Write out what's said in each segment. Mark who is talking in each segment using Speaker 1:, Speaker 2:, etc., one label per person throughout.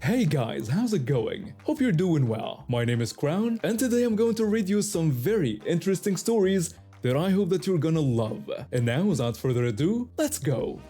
Speaker 1: Hey guys, how's it going? Hope you're doing well. My name is Crown, and today I'm going to read you some very interesting stories that I hope that you're gonna love. And now, without further ado, let's go!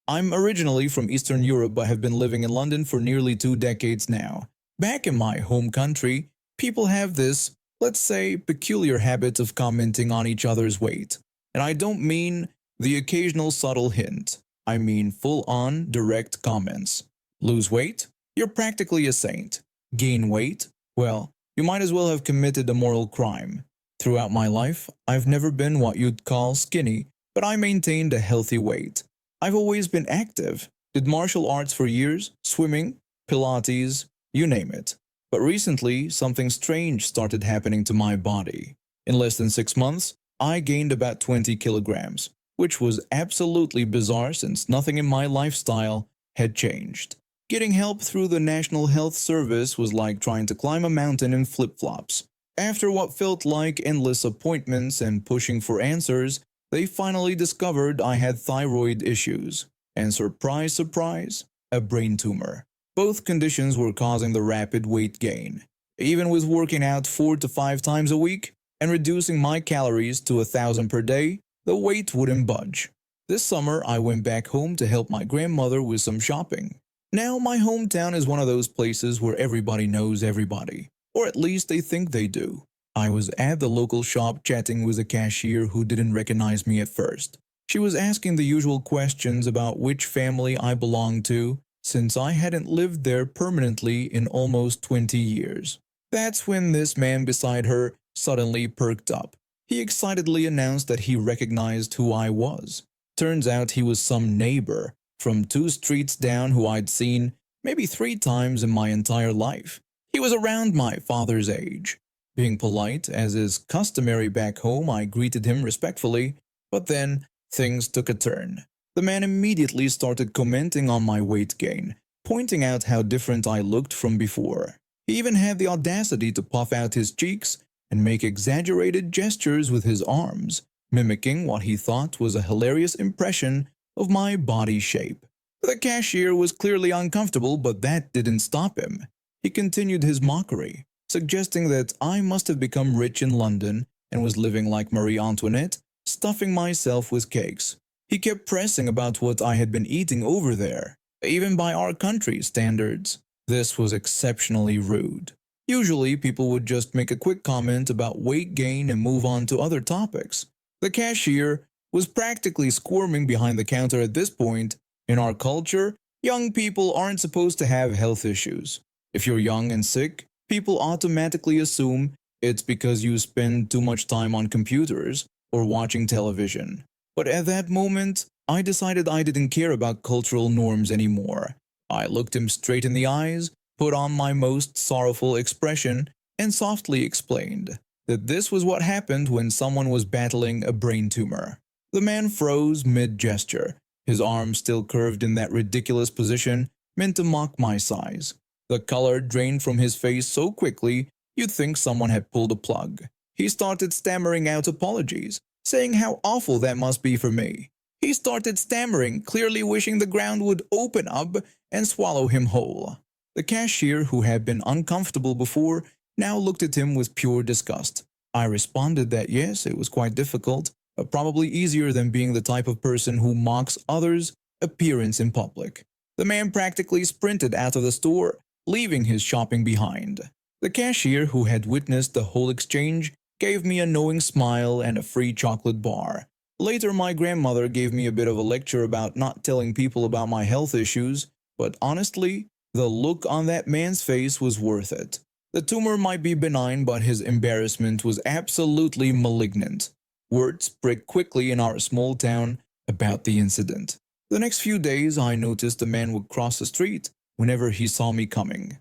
Speaker 2: I'm originally from Eastern Europe but have been living in London for nearly 2 decades now. Back in my home country, people have this, let's say, peculiar habit of commenting on each other's weight. And I don't mean the occasional subtle hint. I mean full-on, direct comments. Lose weight? You're practically a saint. Gain weight? Well, you might as well have committed a moral crime. Throughout my life, I've never been what you'd call skinny, but I maintained a healthy weight. I've always been active, did martial arts for years, swimming, Pilates, you name it. But recently, something strange started happening to my body. In less than 6 months, I gained about 20 kilograms, which was absolutely bizarre since nothing in my lifestyle had changed. Getting help through the National Health Service was like trying to climb a mountain in flip-flops. After what felt like endless appointments and pushing for answers, they finally discovered I had thyroid issues, and surprise, surprise, a brain tumor. Both conditions were causing the rapid weight gain. Even with working out 4 to 5 times a week and reducing my calories to 1,000 per day, the weight wouldn't budge. This summer, I went back home to help my grandmother with some shopping. Now, my hometown is one of those places where everybody knows everybody, or at least they think they do. I was at the local shop chatting with a cashier who didn't recognize me at first. She was asking the usual questions about which family I belonged to, since I hadn't lived there permanently in almost 20 years. That's when this man beside her suddenly perked up. He excitedly announced that he recognized who I was. Turns out he was some neighbor from 2 streets down who I'd seen maybe 3 times in my entire life. He was around my father's age. Being polite, as is customary back home, I greeted him respectfully, but then things took a turn. The man immediately started commenting on my weight gain, pointing out how different I looked from before. He even had the audacity to puff out his cheeks and make exaggerated gestures with his arms, mimicking what he thought was a hilarious impression of my body shape. The cashier was clearly uncomfortable, but that didn't stop him. He continued his mockery, suggesting that I must have become rich in London and was living like Marie Antoinette, stuffing myself with cakes. He kept pressing about what I had been eating over there, even by our country's standards. This was exceptionally rude. Usually, people would just make a quick comment about weight gain and move on to other topics. The cashier was practically squirming behind the counter at this point. In our culture, young people aren't supposed to have health issues. If you're young and sick, people automatically assume it's because you spend too much time on computers or watching television. But at that moment, I decided I didn't care about cultural norms anymore. I looked him straight in the eyes, put on my most sorrowful expression, and softly explained that this was what happened when someone was battling a brain tumor. The man froze mid-gesture, his arm still curved in that ridiculous position meant to mock my size. The color drained from his face so quickly you'd think someone had pulled a plug. He started stammering out apologies, saying how awful that must be for me. He started stammering, clearly wishing the ground would open up and swallow him whole. The cashier, who had been uncomfortable before, now looked at him with pure disgust. I responded that yes, it was quite difficult, but probably easier than being the type of person who mocks others' appearance in public. The man practically sprinted out of the store, leaving his shopping behind. The cashier, who had witnessed the whole exchange, gave me a knowing smile and a free chocolate bar. Later, my grandmother gave me a bit of a lecture about not telling people about my health issues, but honestly, the look on that man's face was worth it. The tumor might be benign, but his embarrassment was absolutely malignant. Word spread quickly in our small town about the incident. The next few days, I noticed a man would cross the street whenever he saw me coming.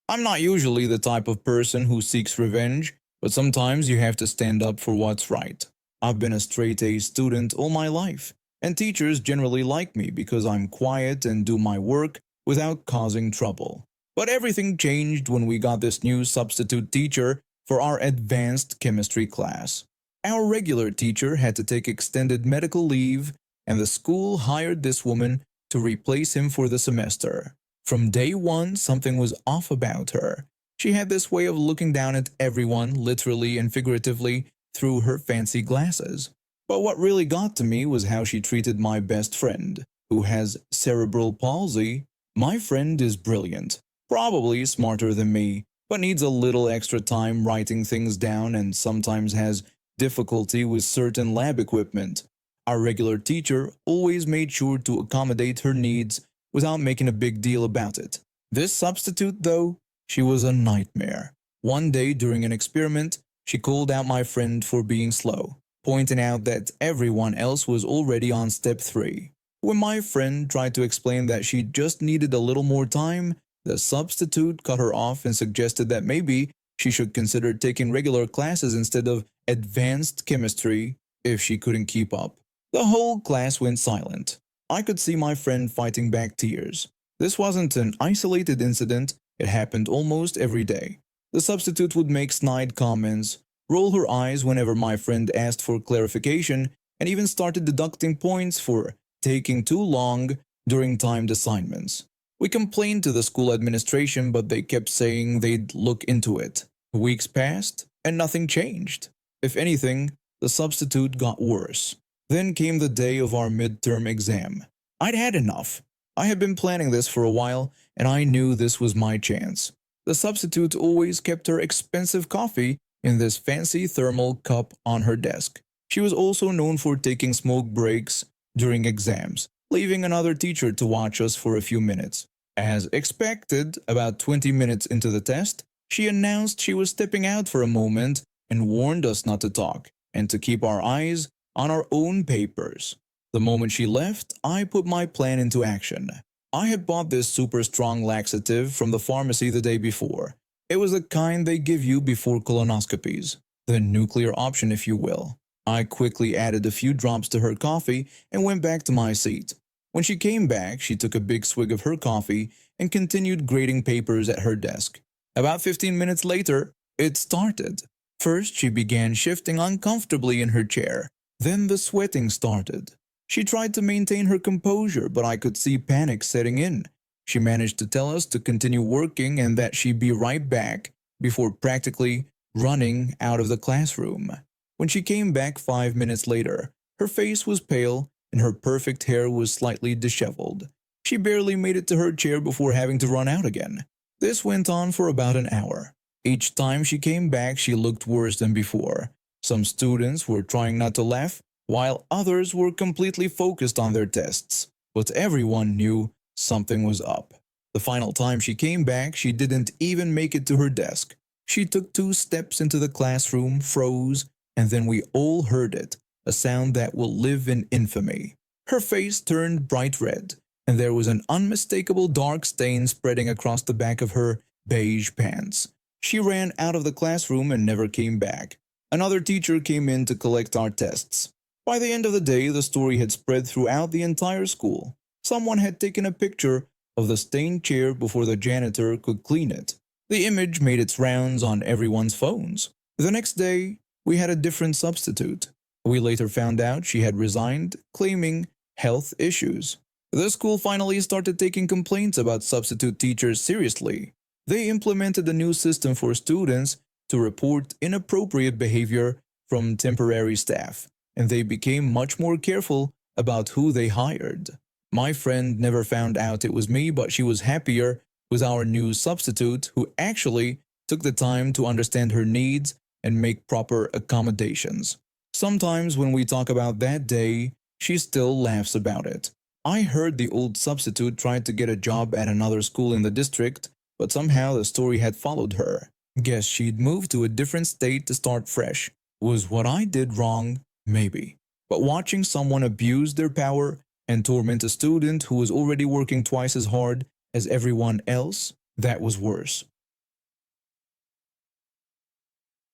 Speaker 2: I'm not usually the type of person who seeks revenge, but sometimes you have to stand up for what's right. I've been a straight-A student all my life, and teachers generally like me because I'm quiet and do my work without causing trouble. But everything changed when we got this new substitute teacher for our advanced chemistry class. Our regular teacher had to take extended medical leave, and the school hired this woman to replace him for the semester. From day one, something was off about her. She had this way of looking down at everyone, literally and figuratively, through her fancy glasses. But what really got to me was how she treated my best friend, who has cerebral palsy. My friend is brilliant, probably smarter than me, but needs a little extra time writing things down and sometimes has difficulty with certain lab equipment. Our regular teacher always made sure to accommodate her needs without making a big deal about it. This substitute, though, she was a nightmare. One day during an experiment, she called out my friend for being slow, pointing out that everyone else was already on step 3. When my friend tried to explain that she just needed a little more time, the substitute cut her off and suggested that maybe she should consider taking regular classes instead of advanced chemistry if she couldn't keep up. The whole class went silent. I could see my friend fighting back tears. This wasn't an isolated incident, it happened almost every day. The substitute would make snide comments, roll her eyes whenever my friend asked for clarification, and even started deducting points for taking too long during timed assignments. We complained to the school administration, but they kept saying they'd look into it. Weeks passed, and nothing changed. If anything, the substitute got worse. Then came the day of our midterm exam. I'd had enough. I had been planning this for a while, and I knew this was my chance. The substitute always kept her expensive coffee in this fancy thermal cup on her desk. She was also known for taking smoke breaks during exams, leaving another teacher to watch us for a few minutes. As expected, about 20 minutes into the test, she announced she was stepping out for a moment and warned us not to talk and to keep our eyes on our own papers. The moment she left, I put my plan into action. I had bought this super strong laxative from the pharmacy the day before. It was the kind they give you before colonoscopies, the nuclear option if you will. I quickly added a few drops to her coffee and went back to my seat. When she came back, she took a big swig of her coffee and continued grading papers at her desk. About 15 minutes later, it started. First, she began shifting uncomfortably in her chair. Then the sweating started. She tried to maintain her composure, but I could see panic setting in. She managed to tell us to continue working and that she'd be right back before practically running out of the classroom. When she came back 5 minutes later, her face was pale and her perfect hair was slightly disheveled. She barely made it to her chair before having to run out again. This went on for about an hour. Each time she came back, she looked worse than before. Some students were trying not to laugh, while others were completely focused on their tests. But everyone knew something was up. The final time she came back, she didn't even make it to her desk. She took 2 steps into the classroom, froze, and then we all heard it, a sound that will live in infamy. Her face turned bright red, and there was an unmistakable dark stain spreading across the back of her beige pants. She ran out of the classroom and never came back. Another teacher came in to collect our tests. By the end of the day, the story had spread throughout the entire school. Someone had taken a picture of the stained chair before the janitor could clean it. The image made its rounds on everyone's phones. The next day, we had a different substitute. We later found out she had resigned, claiming health issues. The school finally started taking complaints about substitute teachers seriously. They implemented a new system for students to report inappropriate behavior from temporary staff, and they became much more careful about who they hired. My friend never found out it was me, but she was happier with our new substitute who actually took the time to understand her needs and make proper accommodations. Sometimes when we talk about that day, she still laughs about it. I heard the old substitute tried to get a job at another school in the district, but somehow the story had followed her. Guess she'd moved to a different state to start fresh. Was what I did wrong? Maybe. But watching someone abuse their power and torment a student who was already working twice as hard as everyone else, that was worse.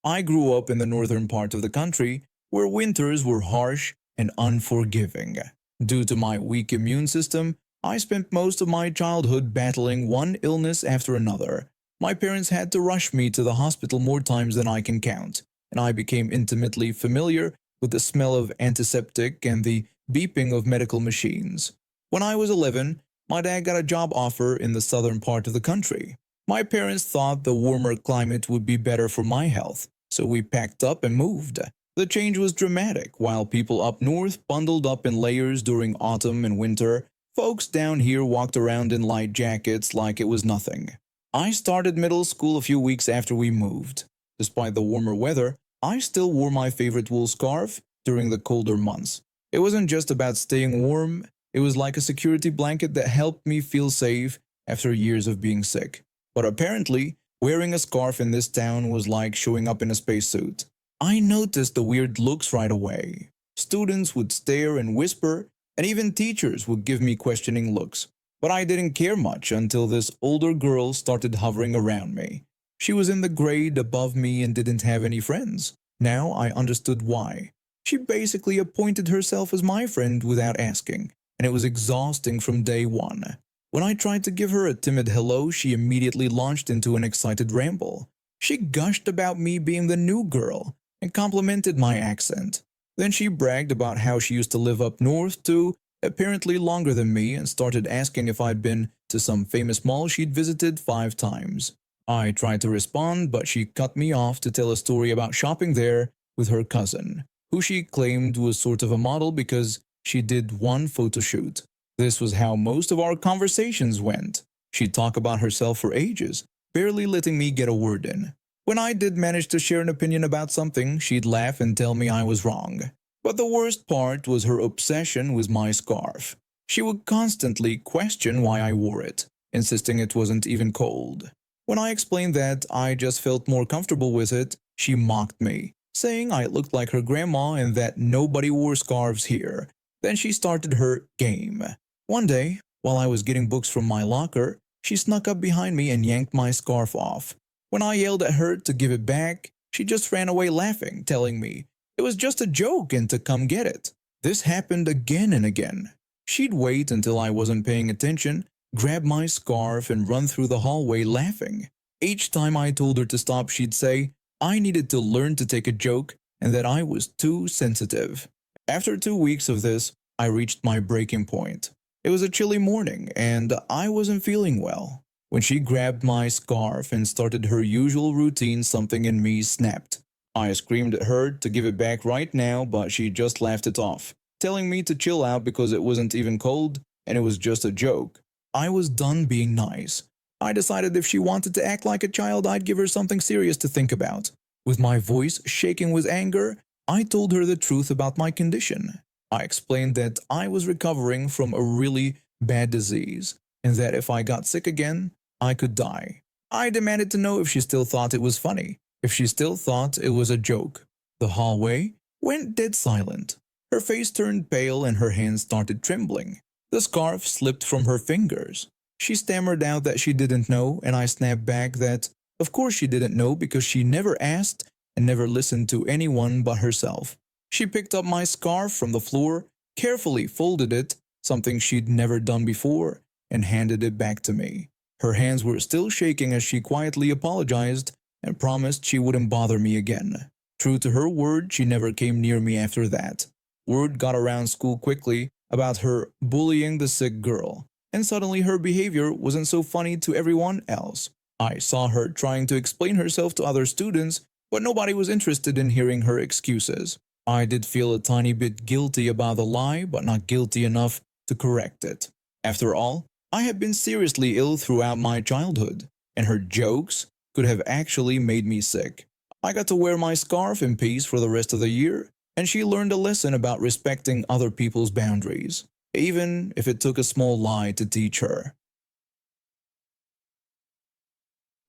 Speaker 2: I grew up in the northern part of the country where winters were harsh and unforgiving. Due to my weak immune system, I spent most of my childhood battling one illness after another. My parents had to rush me to the hospital more times than I can count. and I became intimately familiar with the smell of antiseptic and the beeping of medical machines. When I was 11, my dad got a job offer in the southern part of the country. My parents thought the warmer climate would be better for my health, so we packed up and moved. The change was dramatic. While people up north bundled up in layers during autumn and winter, folks down here walked around in light jackets like it was nothing. I started middle school a few weeks after we moved. Despite the warmer weather, I still wore my favorite wool scarf during the colder months. It wasn't just about staying warm, it was like a security blanket that helped me feel safe after years of being sick. But apparently, wearing a scarf in this town was like showing up in a spacesuit. I noticed the weird looks right away. Students would stare and whisper, and even teachers would give me questioning looks. But I didn't care much until this older girl started hovering around me. She was in the grade above me and didn't have any friends. Now I understood why. She basically appointed herself as my friend without asking, and it was exhausting from day one. When I tried to give her a timid hello, she immediately launched into an excited ramble. She gushed about me being the new girl and complimented my accent. Then she bragged about how she used to live up north too, apparently longer than me, and started asking if I'd been to some famous mall she'd visited 5 times. I tried to respond, but she cut me off to tell a story about shopping there with her cousin, who she claimed was sort of a model because she did one photo shoot. This was how most of our conversations went. She'd talk about herself for ages, barely letting me get a word in. When I did manage to share an opinion about something, she'd laugh and tell me I was wrong. But the worst part was her obsession with my scarf. She would constantly question why I wore it, insisting it wasn't even cold. When I explained that I just felt more comfortable with it, she mocked me, saying I looked like her grandma and that nobody wore scarves here. Then she started her game. One day, while I was getting books from my locker, she snuck up behind me and yanked my scarf off. When I yelled at her to give it back, she just ran away laughing, telling me it was just a joke and to come get it. This happened again and again. She'd wait until I wasn't paying attention, grab my scarf and run through the hallway laughing. Each time I told her to stop, she'd say I needed to learn to take a joke and that I was too sensitive. After 2 weeks of this, I reached my breaking point. It was a chilly morning, and I wasn't feeling well. When she grabbed my scarf and started her usual routine, something in me snapped. I screamed at her to give it back right now, but she just laughed it off, telling me to chill out because it wasn't even cold and it was just a joke. I was done being nice. I decided if she wanted to act like a child, I'd give her something serious to think about. With my voice shaking with anger, I told her the truth about my condition. I explained that I was recovering from a really bad disease, and that if I got sick again, I could die. I demanded to know if she still thought it was funny, if she still thought it was a joke. The hallway went dead silent. Her face turned pale and her hands started trembling. The scarf slipped from her fingers. She stammered out that she didn't know, and I snapped back that, of course she didn't know because she never asked and never listened to anyone but herself. She picked up my scarf from the floor, carefully folded it, something she'd never done before, and handed it back to me. Her hands were still shaking as she quietly apologized and promised she wouldn't bother me again. True to her word, she never came near me after that. Word got around school quickly about her bullying the sick girl, and suddenly her behavior wasn't so funny to everyone else. I saw her trying to explain herself to other students, but nobody was interested in hearing her excuses. I did feel a tiny bit guilty about the lie, but not guilty enough to correct it. After all, I had been seriously ill throughout my childhood, and her jokes could have actually made me sick. I got to wear my scarf in peace for the rest of the year, and she learned a lesson about respecting other people's boundaries, even if it took a small lie to teach her.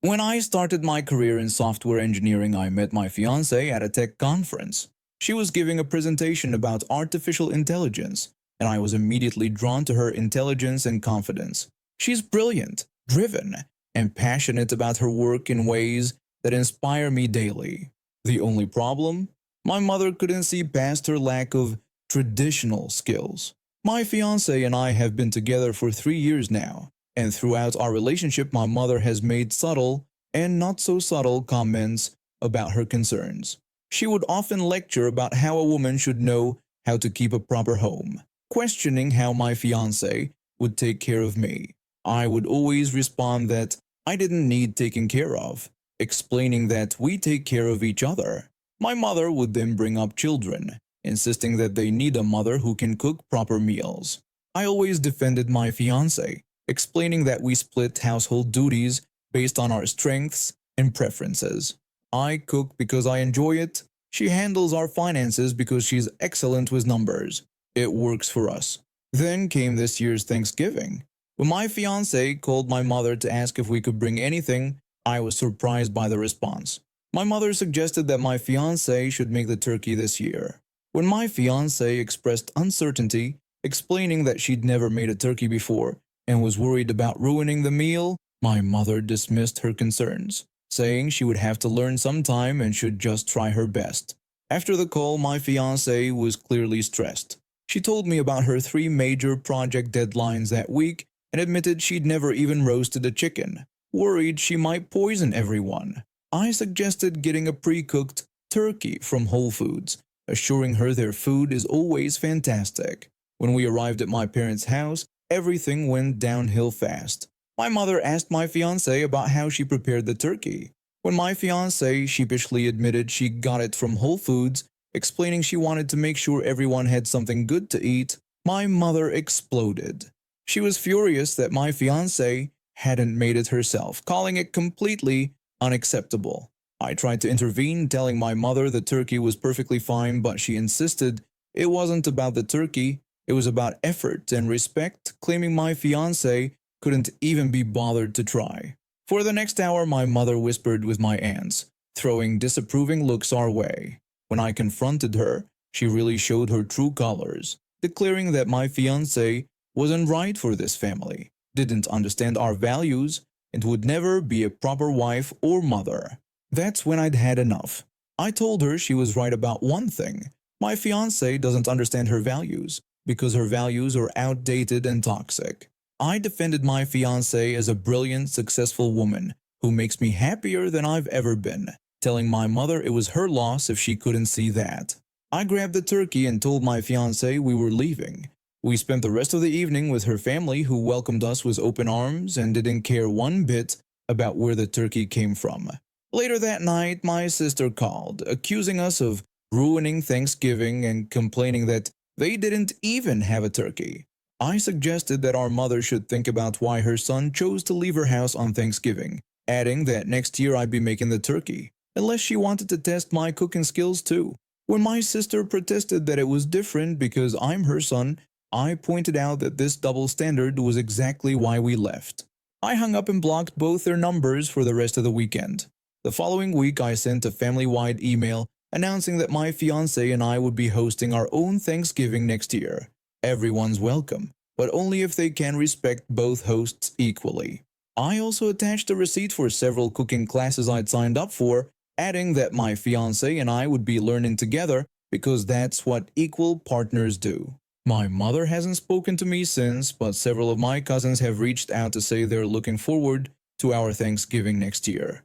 Speaker 2: When I started my career in software engineering, I met my fiancée at a tech conference. She was giving a presentation about artificial intelligence, and I was immediately drawn to her intelligence and confidence. She's brilliant, driven, and passionate about her work in ways that inspire me daily. The only problem? My mother couldn't see past her lack of traditional skills. My fiancé and I have been together for 3 years now, and throughout our relationship my mother has made subtle and not so subtle comments about her concerns. She would often lecture about how a woman should know how to keep a proper home, questioning how my fiancé would take care of me. I would always respond that I didn't need taking care of, explaining that we take care of each other. My mother would then bring up children, insisting that they need a mother who can cook proper meals. I always defended my fiancé, explaining that we split household duties based on our strengths and preferences. I cook because I enjoy it. She handles our finances because she's excellent with numbers. It works for us. Then came this year's Thanksgiving. When my fiancé called my mother to ask if we could bring anything, I was surprised by the response. My mother suggested that my fiancé should make the turkey this year. When my fiancé expressed uncertainty, explaining that she'd never made a turkey before and was worried about ruining the meal, my mother dismissed her concerns, saying she would have to learn sometime and should just try her best. After the call, my fiancé was clearly stressed. She told me about her 3 major project deadlines that week and admitted she'd never even roasted a chicken, worried she might poison everyone. I suggested getting a pre-cooked turkey from Whole Foods, assuring her their food is always fantastic. When we arrived at my parents' house, everything went downhill fast. My mother asked my fiancé about how she prepared the turkey. When my fiancé sheepishly admitted she got it from Whole Foods, explaining she wanted to make sure everyone had something good to eat, my mother exploded. She was furious that my fiancé hadn't made it herself, calling it completely unacceptable. I tried to intervene, telling my mother the turkey was perfectly fine, but she insisted it wasn't about the turkey, it was about effort and respect, claiming my fiancé couldn't even be bothered to try. For the next hour, my mother whispered with my aunts, throwing disapproving looks our way. When I confronted her, she really showed her true colors, declaring that my fiancé wasn't right for this family, didn't understand our values, and would never be a proper wife or mother. That's when I'd had enough. I told her she was right about one thing. My fiancé doesn't understand her values, because her values are outdated and toxic. I defended my fiancé as a brilliant, successful woman who makes me happier than I've ever been, telling my mother it was her loss if she couldn't see that. I grabbed the turkey and told my fiancé we were leaving. We spent the rest of the evening with her family, who welcomed us with open arms and didn't care one bit about where the turkey came from. Later that night, my sister called, accusing us of ruining Thanksgiving and complaining that they didn't even have a turkey. I suggested that our mother should think about why her son chose to leave her house on Thanksgiving, adding that next year I'd be making the turkey, unless she wanted to test my cooking skills too. When my sister protested that it was different because I'm her son, I pointed out that this double standard was exactly why we left. I hung up and blocked both their numbers for the rest of the weekend. The following week, I sent a family-wide email announcing that my fiancé and I would be hosting our own Thanksgiving next year. Everyone's welcome, but only if they can respect both hosts equally. I also attached a receipt for several cooking classes I'd signed up for, adding that my fiancé and I would be learning together because that's what equal partners do. My mother hasn't spoken to me since, but several of my cousins have reached out to say they're looking forward to our Thanksgiving next year.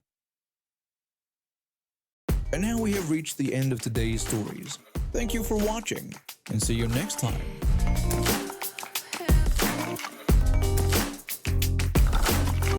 Speaker 2: And now we have reached the end of today's stories. Thank you for watching, and see you next time.